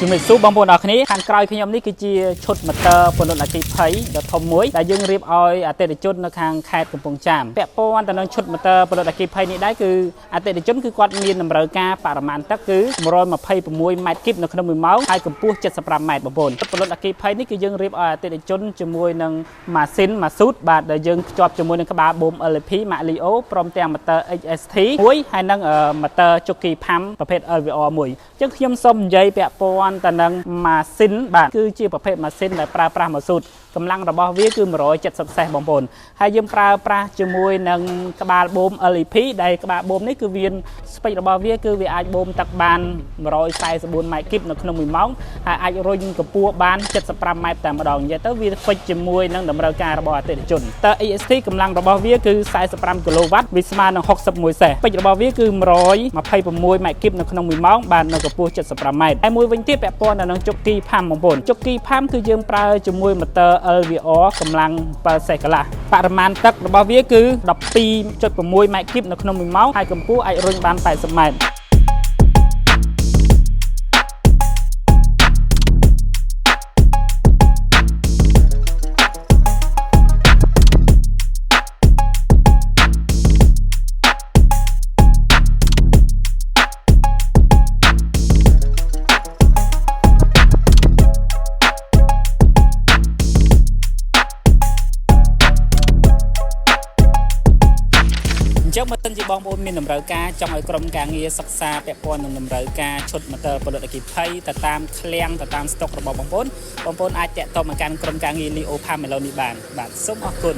ជំរាបសួរបងប្អូនអរគ្នាខាងក្រោយខ្ញុំនេះគឺជាឈុតម៉ូទ័រពន្លត់អគ្គិភ័យដ៏ធំមួយដែលយើងរៀបឲ្យអតិថិជននៅខាងខេត្តកំពង់ចាមពាក់ព័ន្ធទៅនឹងឈុតម៉ូទ័រពន្លត់អគ្គិភ័យនេះដែរគឺអតិថិជនគឺគាត់មានតម្រូវការបរិមាណទឹកគឺ126ម៉ែត្រគីបនៅក្នុង1ម៉ោងហើយកម្ពស់75ម៉ែត្របងប្អូនពន្លត់អគ្គិភ័យនេះគឺយើងរៀបឲ្យអតិថិជនជាមួយនឹងម៉ាស៊ីនម៉ាស៊ូតបាទដែលយើងភ្ជាប់ជាមួយនឹងក្បាលបូម LP Macleo ព្រមទាំងម៉ូទ័រ HST មួយហើយនិងម៉ូទ័រ Jockey Pump ប្រភេទ LVR មួយអញ្ចឹងខ្ញុំសូមនិយាយពាក់ព័ន្ធទៅនឹងម៉ាស៊ីនបាទគឺជាប្រភេទម៉ាស៊ីនដែលប្រើប្រាស់ម៉ាស៊ូតកម្លាំងរបស់វាគឺ170សេសបងប្អូនហើយយើងប្រើប្រាស់ជាមួយនឹងក្បាលបូម LEP ដែលក្បាលបូមនេះគឺវាស្ពេចរបស់វាគឺវាអាចបូមទឹកបាន144ម៉ែត្រគីបនៅក្នុង1ម៉ោងហើយអាចរុញកម្ពស់បាន75ម៉ែត្រតែម្ដងនិយាយទៅវាហ្វិចជាមួយនឹងតម្រូវការរបស់អតិថិជនតើ EST កម្លាំងរបស់វាគឺ45គីឡូវ៉ាត់វាស្មើនឹង61សេសពេចរបស់វាគឺ126ម៉ែត្រគីបនៅក្នុង1ម៉ោងបាននៅកម្ពស់75ម៉ែត្រហើយមួយវិញទៀតពាក់ព័ន្ធនឹង Jockey Pump បងប្អូន Jockey Pump គឺយើងប្រើជាមួយម៉ូទ័រ LVR កម្លាំង7សេសកន្លះបរិមាណទឹករបស់វាគឺ12.6ម៉ែត្រគីបនៅក្នុង1ម៉ោងហើយកម្ពស់អាចរុញបាន80ម៉ែត្រអញ្ចឹងបើសិនជាបងប្អូនមានតម្រូវការចង់ឲ្យក្រុមការងារសិក្សាពាក់ព័ន្ធនឹងតម្រូវការឈុតម៉ូទ័រពន្លត់អគ្គិភ័យទៅតាមឃ្លាំងទៅតាមស្តុករបស់បងប្អូនអាចតាក់ទងមកកាន់ក្រុមការងារ Leo Pump ឥឡូវនេះបានបាទសូមអរគុណ